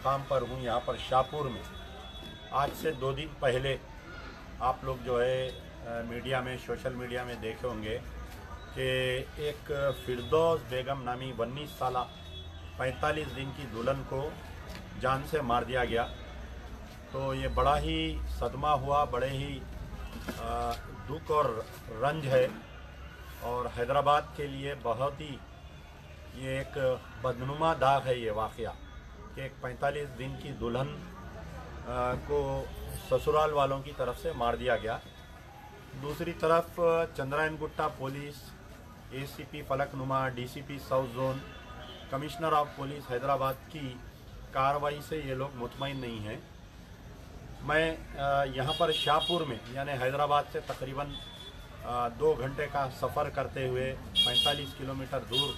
मुकाम पर हूँ, यहाँ पर शाहपुर में। आज से 2 दिन पहले आप लोग जो है मीडिया में, सोशल मीडिया में देखे होंगे कि एक फिरदौस बेगम नामी 19 साल 45 दिन की दुल्हन को जान से मार दिया गया। तो ये बड़ा ही सदमा हुआ, बड़े ही दुख और रंज है, और हैदराबाद के लिए बहुत ही ये एक बदनुमा दाग है ये वाक़या कि एक 45 दिन की दुल्हन को ससुराल वालों की तरफ से मार दिया गया। दूसरी तरफ Chandrayangutta police, ACP Falaknuma, DCP south zone, commissioner of police Hyderabad की कार्रवाई से ये लोग मुतमईन नहीं हैं। मैं यहाँ पर शाहपुर में यानी हैदराबाद से तकरीबन 2 घंटे का सफ़र करते हुए 45 किलोमीटर दूर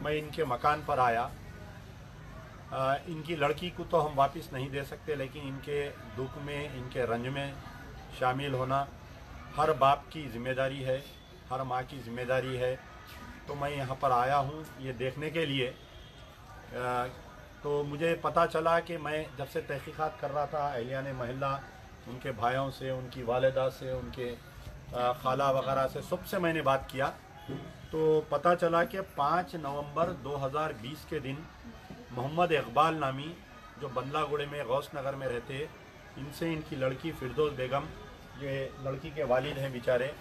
मैं इनके मकान पर आया। इनकी लड़की को तो हम वापस नहीं दे सकते, लेकिन इनके दुख में, इनके रंज में शामिल होना हर बाप की ज़िम्मेदारी है, हर माँ की ज़िम्मेदारी है। तो मैं यहाँ पर आया हूँ ये देखने के लिए। तो मुझे पता चला कि मैं जब से तहकीक़ात कर रहा था अहलियान महल्ला, उनके भाइयों से, उनकी वालिदा से, उनके खाला वगैरह से, सबसे मैंने बात किया तो पता चला कि 5 नवंबर 2020 के दिन मोहम्मद इकबाल नामी जो बंदलागुड़े में गौस नगर में रहते, इनसे इनकी लड़की फिरदौस बेगम, ये लड़की के वालिद हैं बेचारे,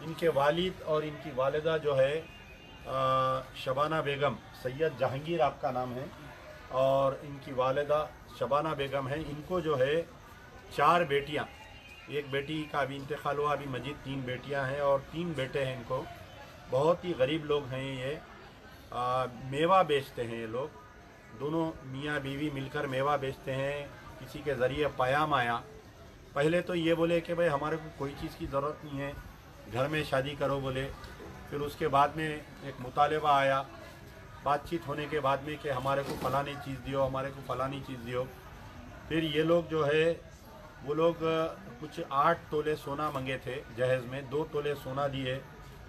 इनके वालिद और इनकी वालिदा जो है शबाना बेगम, सैयद जहांगीर आपका नाम है, और इनकी वालिदा शबाना बेगम है। इनको जो है 4 बेटियां, एक बेटी का अभी इंतकाल हुआ, अभी मजीद 3 बेटियां हैं और 3 बेटे हैं इनको। बहुत ही गरीब लोग हैं ये। मेवा बेचते हैं ये लोग, दोनों मियाँ बीवी मिलकर मेवा बेचते हैं। किसी के ज़रिए पयाम आया, पहले तो ये बोले कि भाई हमारे को कोई चीज़ की ज़रूरत नहीं है, घर में शादी करो बोले। फिर उसके बाद में एक मुतालबा आया, बातचीत होने के बाद में कि हमारे को फ़लानी चीज़ दियो, हमारे को फ़लानी चीज़ दियो। फिर ये लोग जो है वो लोग कुछ 8 तोले सोना मंगे थे जहेज़ में, 2 तोले सोना दिए,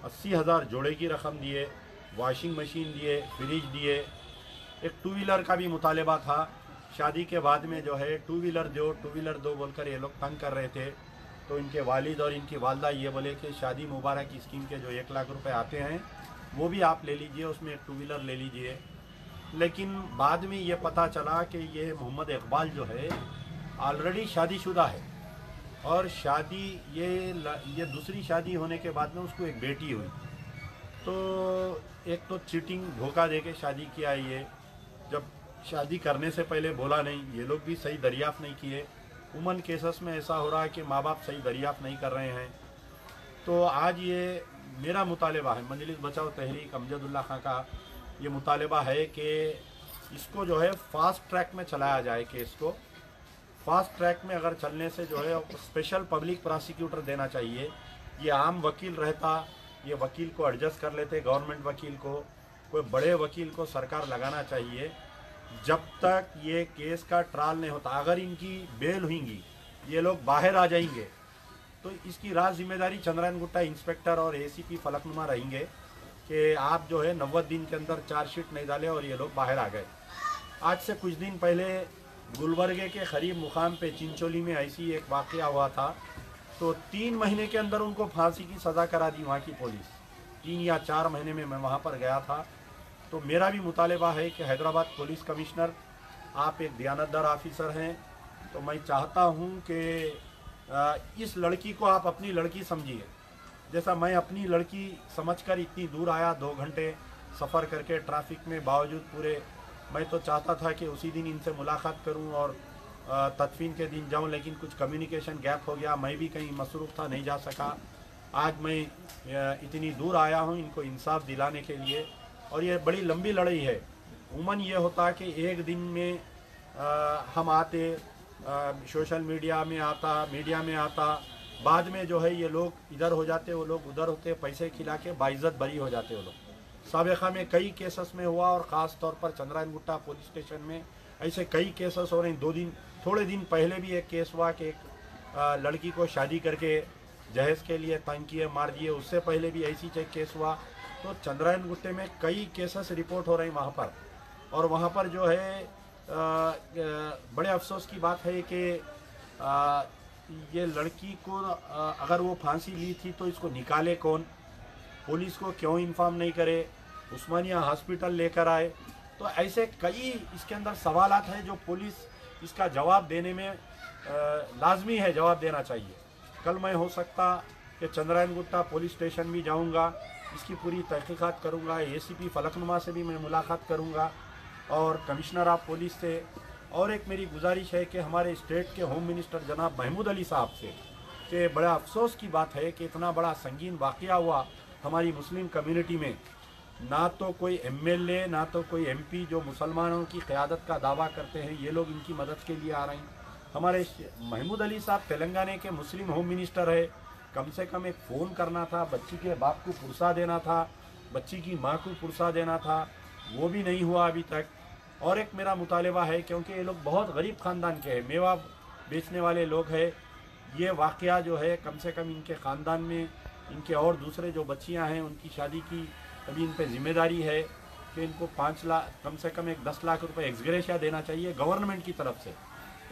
80,000 जोड़े की रकम दिए, वॉशिंग मशीन दिए, फ्रिज दिए। एक 2 व्हीलर का भी मुतालबा था। शादी के बाद में जो है 2 व्हीलर दो, 2 व्हीलर दो बोलकर ये लोग तंग कर रहे थे। तो इनके वालिद और इनकी वालदा ये बोले कि शादी मुबारक की स्कीम के जो 1 लाख रुपए आते हैं वो भी आप ले लीजिए, उसमें एक 2 व्हीलर ले लीजिए। लेकिन बाद में ये पता चला कि ये मोहम्मद इकबाल जो है ऑलरेडी शादीशुदा है, और शादी ये दूसरी शादी होने के बाद में उसको एक बेटी हुई। तो एक तो चीटिंग, धोखा दे के शादी किया ये, जब शादी करने से पहले बोला नहीं, ये लोग भी सही दरियाफ़्त नहीं किए। उमन केसेस में ऐसा हो रहा है कि माँ बाप सही दरियाफ़्त नहीं कर रहे हैं। तो आज ये मेरा मुतालबा है, मजलिस बचाओ तहरीक अमजदुल्ला खां का ये मुतालबा है कि इसको जो है फास्ट ट्रैक में चलाया जाए। केस को फास्ट ट्रैक में अगर चलने से जो है स्पेशल पब्लिक प्रोसिक्यूटर देना चाहिए। ये आम वकील रहता, ये वकील को एडजस्ट कर लेते, गवर्नमेंट वकील को, कोई बड़े वकील को सरकार लगाना चाहिए जब तक ये केस का ट्रायल नहीं होता। अगर इनकी बेल हुईगी, ये लोग बाहर आ जाएंगे, तो इसकी राज जिम्मेदारी चंद्रायनगुट्टा इंस्पेक्टर और एसीपी फलकनुमा रहेंगे कि आप जो है 90 दिन के अंदर चार्जशीट नहीं डाले और ये लोग बाहर आ गए। आज से कुछ दिन पहले गुलबर्गे के करीब मुकाम पे चिंचोली में ऐसी एक वाक़या हुआ था। तो 3 महीने के अंदर उनको फांसी की सज़ा करा दी वहाँ की पुलिस। 3 या 4 महीने में मैं वहाँ पर गया था। तो मेरा भी मुतालबा है कि हैदराबाद पुलिस कमिश्नर, आप एक दयानतदार ऑफिसर हैं, तो मैं चाहता हूँ कि इस लड़की को आप अपनी लड़की समझिए, जैसा मैं अपनी लड़की समझकर इतनी दूर आया, 2 घंटे सफ़र करके ट्रैफिक में बावजूद पूरे। मैं तो चाहता था कि उसी दिन इनसे मुलाकात करूं और तदफीन के दिन जाऊं, लेकिन कुछ कम्युनिकेशन गैप हो गया, मैं भी कहीं मसरूफ़ था, नहीं जा सका। आज मैं इतनी दूर आया हूं इनको इंसाफ दिलाने के लिए, और ये बड़ी लंबी लड़ाई है। उमन ये होता कि एक दिन में हम आते, सोशल मीडिया में आता, बाद में जो है ये लोग इधर हो जाते, वो लोग उधर होते, पैसे खिला के बाइज्जत बरी हो जाते वो लोग। साबिक़ा में कई केसेस में हुआ, और ख़ास तौर पर चंद्रायनगुट्टा पुलिस स्टेशन में ऐसे कई केसेस हो रहे हैं। थोड़े दिन पहले भी एक केस हुआ कि एक लड़की को शादी करके जहेज़ के लिए तंग किए, मार दिए। उससे पहले भी ऐसी केस हुआ। तो चंद्रायनगुट्टे में कई केसेस रिपोर्ट हो रहे हैं वहाँ पर, और वहाँ पर जो है बड़े अफसोस की बात है कि ये लड़की को अगर वो फांसी ली थी तो इसको निकाले कौन, पुलिस को क्यों इन्फॉर्म नहीं करे, उस्मानिया हॉस्पिटल लेकर आए। तो ऐसे कई इसके अंदर सवालात हैं जो पुलिस इसका जवाब देने में लाजमी है, जवाब देना चाहिए। कल मैं हो सकता कि चंद्रायन गुट्टा पुलिस स्टेशन भी जाऊंगा, इसकी पूरी तहकीकात करूंगा, एसीपी फलकनुमा से भी मैं मुलाकात करूंगा और कमिश्नर ऑफ पुलिस से। और एक मेरी गुजारिश है कि हमारे स्टेट के होम मिनिस्टर जनाब महमूद अली साहब से कि बड़ा अफसोस की बात है कि इतना बड़ा संगीन वाक़या हुआ हमारी मुस्लिम कम्युनिटी में, ना तो कोई एमएलए ना तो कोई एमपी जो मुसलमानों की क़यादत का दावा करते हैं, ये लोग इनकी मदद के लिए आ रहे हैं। हमारे महमूद अली साहब तेलंगाना के मुस्लिम होम मिनिस्टर है, कम से कम एक फ़ोन करना था, बच्ची के बाप को पुरसा देना था, बच्ची की माँ को पुरसा देना था, वो भी नहीं हुआ अभी तक। और एक मेरा मुतालबा है, क्योंकि ये लोग बहुत गरीब ख़ानदान के हैं, मेवा बेचने वाले लोग हैं, ये वाक़या जो है कम से कम इनके ख़ानदान में इनके और दूसरे जो बच्चियां हैं उनकी शादी की अभी इन पे ज़िम्मेदारी है कि इनको 5 लाख कम से कम एक 10 लाख रुपए एक्सग्रेशिया देना चाहिए गवर्नमेंट की तरफ से।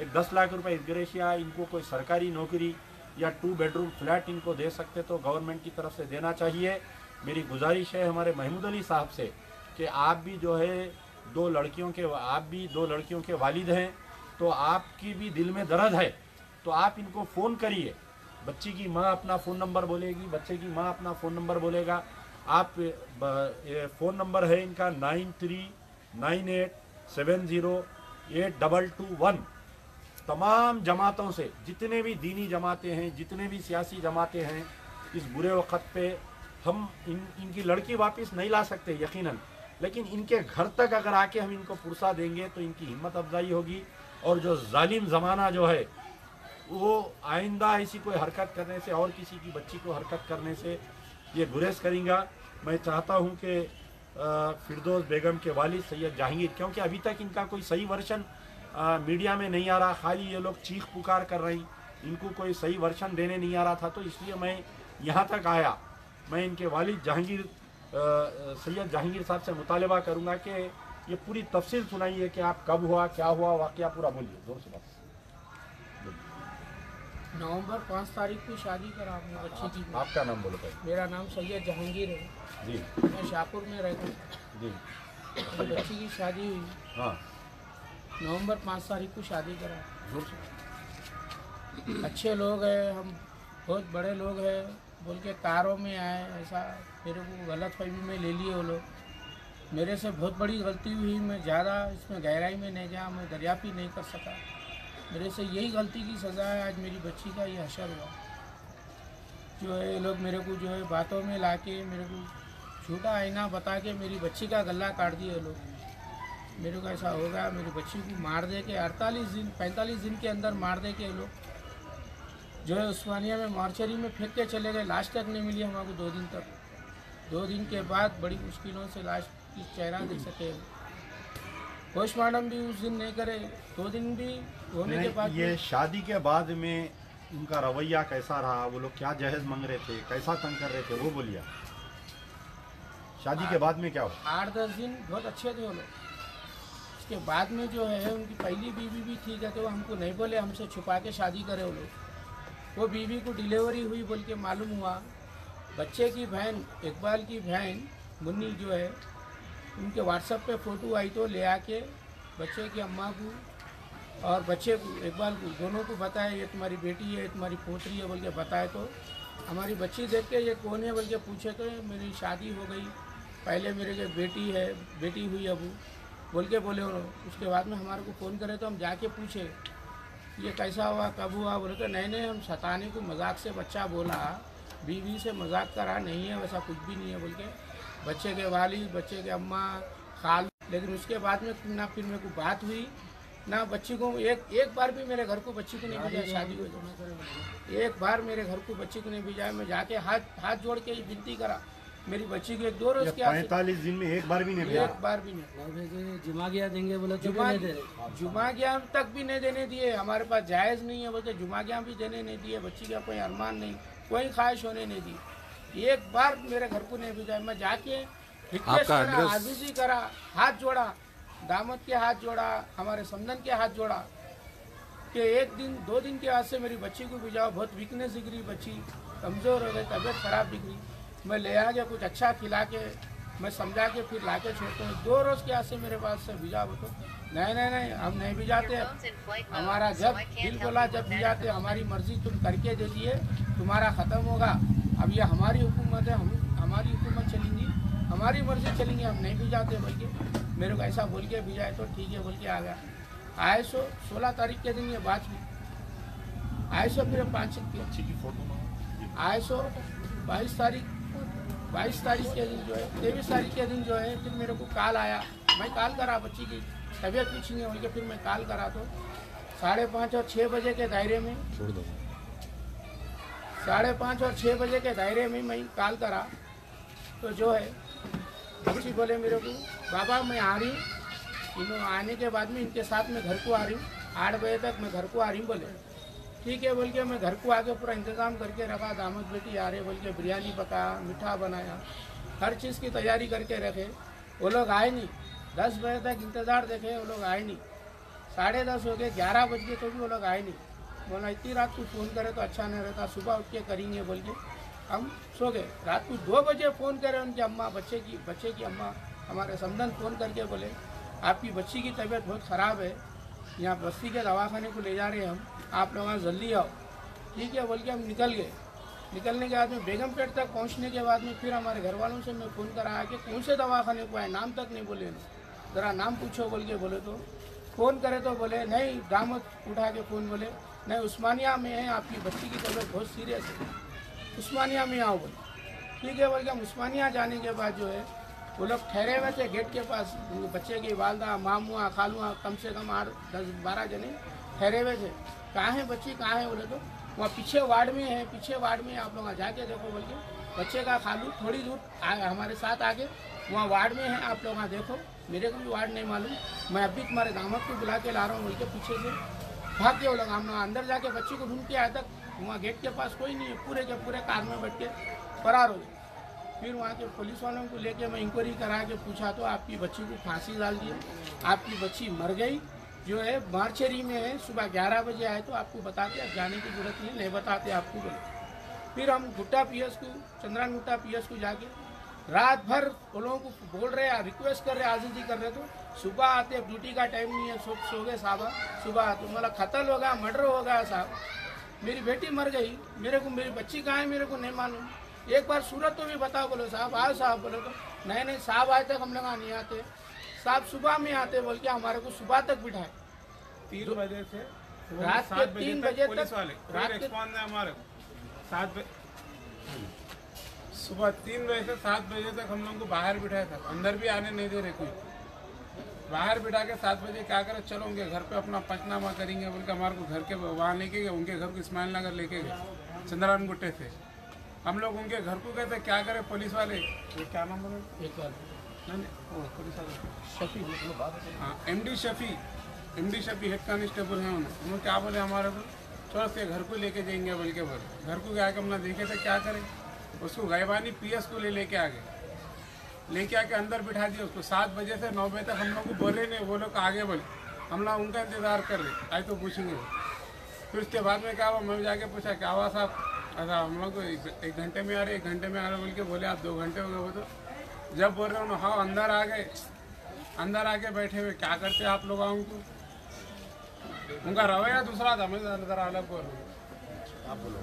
एक 10 लाख रुपए एक्सग्रेशिया इनको कोई सरकारी नौकरी या 2 बेडरूम फ्लैट इनको दे सकते तो गवर्नमेंट की तरफ से देना चाहिए। मेरी गुजारिश है हमारे महमूद अली साहब से कि आप भी जो है आप भी दो लड़कियों के वालिद हैं, तो आपकी भी दिल में दर्द है, तो आप इनको फ़ोन करिए। बच्ची की माँ अपना फ़ोन नंबर बोलेगी, बच्चे की माँ अपना फ़ोन नंबर बोलेगा। आप फ़ोन नंबर है इनका 9398708221। तमाम जमातों से, जितने भी दीनी जमातें हैं, जितने भी सियासी जमातें हैं, इस बुरे वक़्त पे हम इनकी लड़की वापस नहीं ला सकते यकीनन, लेकिन इनके घर तक अगर आके हम इनको पुरसा देंगे तो इनकी हिम्मत अफजाई होगी। और जो जालिम ज़माना जो है वो आइंदा ऐसी कोई हरकत करने से और किसी की बच्ची को हरकत करने से ये गुरेज करेंगे। मैं चाहता हूँ कि फिरदौस बेगम के वालिद सैयद जहांगीर, क्योंकि अभी तक इनका कोई सही वर्शन मीडिया में नहीं आ रहा, खाली ये लोग चीख पुकार कर रही, इनको कोई सही वर्शन देने नहीं आ रहा था, तो इसलिए मैं यहाँ तक आया। मैं इनके वालिद जहांगीर सैयद जहांगीर साहब से मुतालबा करूँगा कि ये पूरी तफसील सुनाइए कि आप कब हुआ, क्या हुआ, वाक़या पूरा बोलिए, जोर से बात। नवंबर 5 तारीख को शादी करा अपनी बच्ची की। आपका नाम बोलो भाई। मेरा नाम सैयद जहांगीर है जी, मैं शाहपुर में रहता हूँ जी। मेरी बच्ची की शादी हुई, हाँ, नवंबर 5 तारीख को शादी करा। जोर से। अच्छे लोग हैं, हम बहुत बड़े लोग हैं बोल के कारों में आए, ऐसा मेरे को गलत फहमी में ले लिए वो लोग। मेरे से बहुत बड़ी गलती हुई, मैं ज़्यादा इसमें गहराई में नहीं गया, मैं दरियाफ्त ही नहीं कर सका। मेरे से यही गलती की सज़ा है, आज मेरी बच्ची का ये हशर हुआ। जो है ये लोग मेरे को जो है बातों में लाके मेरे को झूठा आईना बता के मेरी बच्ची का गला काट दिए लोग। मेरे को ऐसा होगा, मेरी बच्ची को मार दे के 45 दिन के अंदर मार दे के लोग जो है उस्मानिया में मार्चरी में फेंक के चले गए। लाश तक नहीं मिली हमारे को 2 दिन तक। 2 दिन के बाद बड़ी मुश्किलों से लाश की चेहरा देख सके, पोस्टमार्टम भी उस दिन नहीं करे। 2 दिन भी होने के बाद ये शादी के बाद में उनका रवैया कैसा रहा, वो लोग क्या जहेज मांग रहे थे, कैसा तंग कर रहे थे, वो बोलिए। शादी के बाद में क्या हुआ? 8-10 दिन बहुत अच्छे थे वो लोग। इसके बाद में जो है उनकी पहली बीवी भी ठीक है, तो हमको नहीं बोले, हमसे छुपा के शादी करे वो लोग। वो बीवी को डिलीवरी हुई बोल के मालूम हुआ। बच्चे की बहन, इकबाल की बहन मुन्नी जो है, उनके व्हाट्सएप पे फ़ोटो आई तो ले आके बच्चे की अम्मा को और बच्चे को, इकबाल को, दोनों को बताया ये तुम्हारी बेटी है, ये तुम्हारी पोतरी है बोल के बताए। तो हमारी बच्ची देख के ये कौन है बोल के पूछे तो मेरी शादी हो गई, पहले मेरे के बेटी है, बेटी हुई अबू बोल के बोले उन्होंने। उसके बाद में हमारे को फ़ोन करे तो हम जाके पूछे ये कैसा हुआ, कब हुआ, बोले तो नहीं हम सताने को मजाक से बच्चा बोला, बीवी से मजाक करा, नहीं है वैसा कुछ भी नहीं है बोल के बच्चे के वालिद, बच्चे के अम्मा, खाल। लेकिन उसके बाद में ना फिर मेरे को बात हुई ना बच्ची को एक बार भी मेरे घर को बच्ची को नहीं भेजा। शादी को एक बार मेरे घर को बच्ची को नहीं भेजा। मैं जाके हाथ जोड़ के विनती करा मेरी बच्ची को 1-2 रोज के 45 दिन में एक बार भी नहीं भेजा। एक बार भी नहीं। जुमागिया देंगे बोले तो जुमागिया तक भी नहीं देने दिए, हमारे पास जायज़ नहीं है बोलते, जुमागिया भी देने नहीं दिए। बच्ची का कोई अरमान नहीं, कोई ख्वाहिश होने नहीं दी। एक बार मेरे घर को नहीं भेजा। मैं जाके आजीजी करा, हाथ जोड़ा, दामाद के हाथ जोड़ा, हमारे समधन के हाथ जोड़ा कि 1 दिन 2 दिन के बाद से मेरी बच्ची को भिजाओ, बहुत वीकनेस दिख रही, बच्ची कमज़ोर हो गई, तबीयत ख़राब दिख रही। मैं ले आ गया, कुछ अच्छा खिला के मैं समझा के फिर ला के छोड़ता हूँ। 2 रोज़ के बाद से मेरे पास से भिजा तो नहीं हम नहीं भिजाते। हमारा जब दिल बोला जब भिजाते, हमारी मर्जी तुम करके दे दिए, तुम्हारा ख़त्म होगा। अब ये हमारी हुकूमत है, हम हमारी हुकूमत चलेंगी, हमारी मर्जी चलेंगी, हम नहीं भिजाते। बोल के मेरे को ऐसा बोल के भिजाए तो ठीक है बोल के आ गया। आए 16 तारीख के दिन ये बात हुई। आए फिर 5 आए 22 तारीख के दिन जो है, 23 तारीख के दिन जो है फिर मेरे को कॉल आया। मैं कॉल करा, बच्ची की तबीयत पूछेंगे बोल के फिर मैं कॉल करा तो 5:30 और 6 बजे के दायरे में 5:30 और 6 बजे के दायरे में मैं कॉल करा तो जो है बच्ची बोले मेरे को बाबा मैं आ रही हूँ। इन्होंने आने के बाद में इनके साथ मैं घर को आ रही हूँ, 8 बजे तक मैं घर को आ रही हूँ। बोले ठीक है बोल के मैं घर को आके पूरा इंतज़ाम करके रखा। दामाद बेटी आ रहे बोल के बिरयानी पका, मीठा बनाया, हर चीज़ की तैयारी करके रखे। वो लोग आए नहीं, 10 बजे तक इंतज़ार देखे, वो लोग आए नहीं। 10:30 हो गए, 11 बज गए तो भी वो लोग आए नहीं। बोला इतनी रात को फ़ोन करे तो अच्छा नहीं रहता, सुबह उठ के करेंगे बोल के हम सो गए। रात को 2 बजे फ़ोन करे उनकी अम्मा, बच्चे की अम्मा हमारे समधन फ़ोन करके बोले आपकी बच्ची की तबीयत बहुत ख़राब है, यहाँ बस्ती के दवाखाने को ले जा रहे हैं हम, आप लोग जल्दी आओ। ठीक है बोल के हम निकल गए। निकलने के बाद में बेगमपेट तक पहुँचने के बाद में फिर हमारे घर वालों से मैं फ़ोन कराया कि कौन से दवाखाने को आए, नाम तक नहीं बोले, ज़रा नाम पूछो बोल के बोले तो फ़ोन करे तो बोले नहीं, दामाद उठा के फ़ोन बोले नहीं उस्मानिया में है, आपकी बच्ची की तबीयत बहुत सीरियस है, उस्मानिया में आओ बोले। ठीक है बोल के हम उस्मानिया जाने के बाद जो है वो लोग ठहरे हुए थे गेट के पास, बच्चे की वालदा, मामुआ, खालुआ, कम से कम 8, 10, 12 जने ठहरे हुए थे। कहाँ है बच्ची, कहाँ है बोले तो वहाँ पीछे वार्ड में है, पीछे वार्ड में आप लोग जाके देखो बोल के। बच्चे का खालू थोड़ी दूर हमारे साथ आगे वहाँ वार्ड में है, आप लोग वहाँ देखो। मेरे को भी वार्ड नहीं मालूम, मैं अभी तुम्हारे दामाद को बुला के ला रहा हूँ बोल के पीछे से भाग के वो लोग। हम अंदर जाके बच्ची को ढूंढ के आए तक वहाँ गेट के पास कोई नहीं है, पूरे के पूरे कार में बैठ के फरार हो गए। फिर वहाँ के पुलिस वालों को लेके मैं इंक्वायरी करा के पूछा तो आपकी बच्ची को फांसी डाल दी, आपकी बच्ची मर गई, जो है मार्चरी में है। सुबह 11 बजे आए तो आपको बताते, अब जाने की जरूरत नहीं बताते आपको बोले। फिर हम गुट्टा पीएस को, चंद्रान गुट्टा पीएस को जाके रात भर वो लोगों को बोल रहे, रिक्वेस्ट कर रहे, आजिजी कर रहे। तो सुबह आते, ड्यूटी का टाइम नहीं है, सो गए साहब, सुबह आते मतलब कत्ल हो गया, मर्डर हो गया साहब, मेरी बेटी मर गई, मेरे को मेरी बच्ची कहाँ है मेरे को नहीं मालूम, एक बार सूरत तो भी बताओ। बोलो साहब आओ साहब, बोले तो नहीं साहब आज तक हम लोग नहीं आते, साहब सुबह में आते बोल के हमारे को सुबह तक बिठाए। 3 बजे से रात के 3 बजे पुलिस तक, वाले रात के रिस्पॉन्स है हमारे 7 बजे, सुबह 3 बजे से 7 बजे तक हम लोग को बाहर बिठाया था, अंदर भी आने नहीं दे रहे कोई। बाहर बिठा के 7 बजे क्या करे, चलो उनके घर पे अपना पंचनामा करेंगे बोल के हमारे को घर के वहाँ लेके गए, उनके घर को इस्माइल नगर लेके गए, चंद्रान गुट्टे से। हम लोग उनके घर को गए थे, क्या करे पुलिस वाले, ये क्या नाम बोले, एक बार पुलिस वाले शफी, हाँ एमडी शफी हेड कांस्टेबल हैं, उन्होंने क्या बोले हमारे को, चलो उसके घर को लेके जाएंगे बोल के बोले। घर को आके हमने देखे थे, क्या करें, उसको गैबानी पीएस को लेके आ गए, लेके आके अंदर बिठा दिया उसको। 7 बजे से 9 बजे तक हम लोग को बोले नहीं, वो लोग आगे बोले, हम लोग उनका इंतज़ार कर रहे, आए तो पूछेंगे। फिर उसके बाद में क्या हुआ, मैं जाके पूछा क्या हुआ साहब, अच्छा हम लोग को 1 घंटे में आ रहे, 1 घंटे में आ रहे बोल के बोले, आप 2 घंटे हो गए। वो तो जब बोल रहे हो हाँ अंदर आ गए, अंदर आके बैठे हुए, क्या करते आप लोग उनको, उनका रवैया दूसरा था, मैं ज़रा अलग बोल रहा हूँ। आप बोलो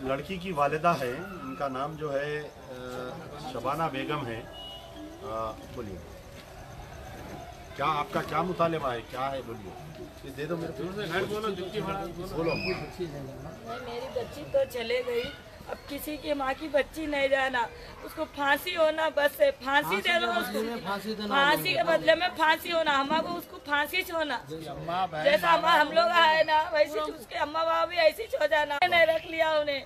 लड़की की वालिदा है, इनका नाम जो है शबाना बेगम है। बोलिए क्या आपका क्या मुतालिबा है, क्या है, बोलिए, ये दे दो मेरे को, बोलो। मेरी बच्ची तो चले गई, अब किसी की माँ की बच्ची नहीं जाना, उसको फांसी होना बस है, फांसी दे दो उसको, फांसी के बदले में फांसी होना, हमारे को उसको फांसी होना, जैसा हम लोग आए ना वैसे उसके अम्मा बाबा भी ऐसी हो जाना, नहीं रख लिया उन्हें।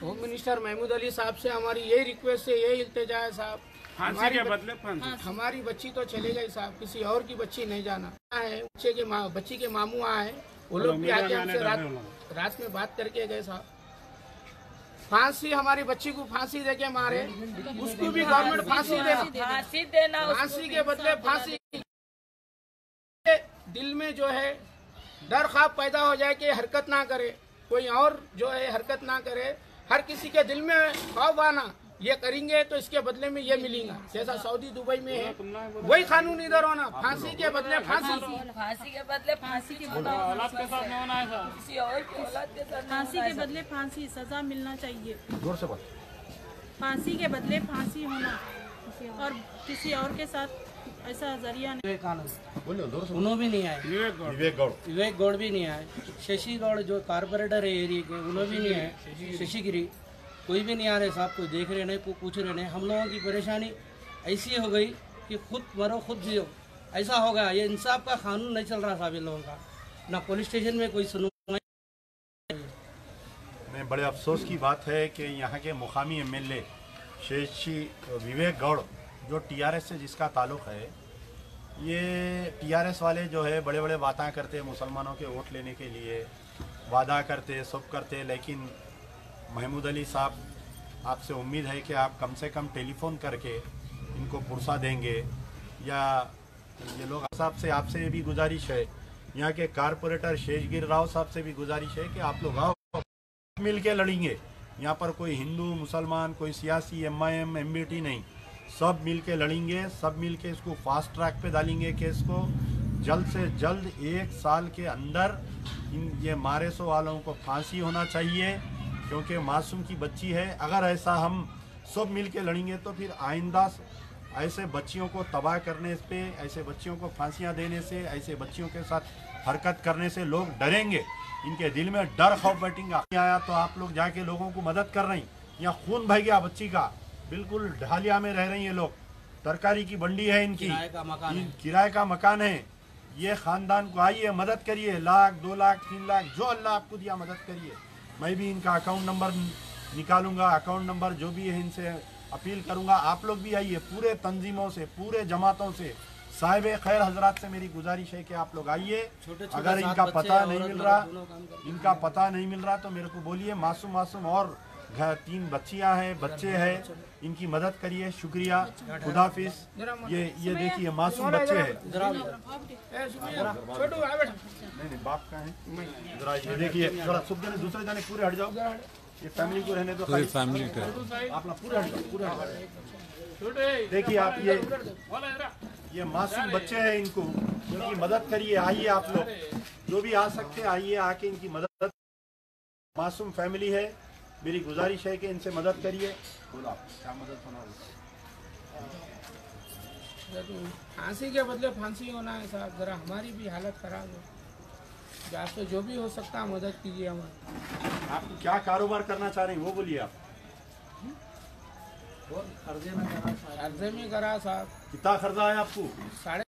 होम मिनिस्टर महमूद अली साहब से हमारी यही रिक्वेस्ट है, यही इल्तिजा है साहब, हमारी बच्ची तो चले गई साहब, किसी और की बच्ची नहीं जाना है। बच्ची के मामू आए, वो लोग भी आके हमसे रात में बात करके गए साहब, फांसी, हमारी बच्ची को फांसी देके मारे, उसको भी गवर्नमेंट फांसी देना, फांसी देना, फांसी के बदले फांसी। दिल में जो है डर ख्वाब पैदा हो जाए कि हरकत ना करे, कोई और जो है हरकत ना करे। हर किसी के दिल में ख्वाब आना, ये करेंगे तो इसके बदले में ये मिलेगा। जैसा सऊदी दुबई में है वही कानून इधर होना, फांसी के बदले फांसी, फांसी के बदले फांसी, किसी और की औलाद के साथ फांसी के बदले फांसी, सजा मिलना चाहिए। जोर से बोल। फांसी के बदले फांसी होना और किसी और के साथ ऐसा जरिया नहीं। बोलो जोर से। उन्हों भी नहीं आए, विवेक गौड़ भी नहीं आए, शशि गौड़ जो कारपोरेटर है एरिया के उन्होंने भी नहीं आए, शशिगिरी कोई भी नहीं आ रहे साहब, कोई देख रहे नहीं, कोई पूछ रहे नहीं। हम लोगों की परेशानी ऐसी हो गई कि खुद मरो खुद जियो, ऐसा हो गया। ये इंसाफ का कानून नहीं चल रहा साहब इन लोगों का, ना पुलिस स्टेशन में कोई सुनवाई। में बड़े अफसोस की बात है कि यहाँ के मुकामी एमएलए शशि विवेक गौड़ जो टीआरएस से जिसका ताल्लुक़ है, ये टीआरएस वाले जो है बड़े बड़े बातें करते हैं मुसलमानों के वोट लेने के लिए, वादा करते सब करते, लेकिन महमूद अली साहब आपसे उम्मीद है कि आप कम से कम टेलीफोन करके इनको पुरसा देंगे, या ये लोग साहब से आपसे भी गुजारिश है, यहाँ के कारपोरेटर शेषगिर राव साहब से भी गुजारिश है कि आप लोग आओ मिल के लड़ेंगे। यहाँ पर कोई हिंदू मुसलमान, कोई सियासी एमआईएम एमबीटी नहीं, सब मिल के लड़ेंगे, सब मिल के इसको फास्ट ट्रैक पे डालेंगे केस को। जल्द से जल्द 1 साल के अंदर ये मारेसो वालों को फांसी होना चाहिए, क्योंकि मासूम की बच्ची है। अगर ऐसा हम सब मिल के लड़ेंगे तो फिर आइंदा ऐसे बच्चियों को तबाह करने पे, ऐसे बच्चियों को फांसियां देने से, ऐसे बच्चियों के साथ हरकत करने से लोग डरेंगे, इनके दिल में डर खौफ बैठेगा। आया तो आप लोग जाके लोगों को मदद कर रही, यहाँ खून बह गया बच्ची का, बिल्कुल ढालिया में रह रही है लोग, तरकारी की मंडी है इनकी, किराए का मकान है। ये खानदान को आइए मदद करिए, 1 लाख 2 लाख 3 लाख जो अल्लाह आपको दिया मदद करिए। मैं भी इनका अकाउंट नंबर निकालूंगा, अकाउंट नंबर जो भी है इनसे अपील करूंगा। आप लोग भी आइए, पूरे तंजीमों से, पूरे जमातों से, साहिब खैर हजरात से मेरी गुजारिश है कि आप लोग आइए। अगर इनका पता नहीं मिल रहा, इनका पता नहीं मिल रहा तो मेरे को बोलिए। मासूम और 3 बच्चियां हैं, बच्चे हैं, इनकी मदद करिए। शुक्रिया, खुदाफिज। ये देखिए मासूम बच्चे हैं। नहीं बाप का है, जरा ये देखिए, जरा सब जने दूसरे जाने पूरे हट जाओ, ये फैमिली को रहने दो, पूरी फैमिली आप लोग पूरे हट जाओ, पूरे हट जाओ। देखिए आप ये मासूम बच्चे हैं, इनकी मदद करिए। आइए आप लोग जो भी आ सकते हैं, आइए आके इनकी मदद। मासूम फैमिली है, मेरी गुजारिश है कि इनसे मदद करिए। बोला क्या मदद होना? फांसी के बदले फांसी होना है साहब, जरा हमारी भी हालत खराब है, आपसे जो भी हो सकता है मदद कीजिए हमारी। आप क्या कारोबार करना चाह रहे हैं वो बोलिए। आप कर्जे में करा साहब। कितना खर्चा है आपको? 3.5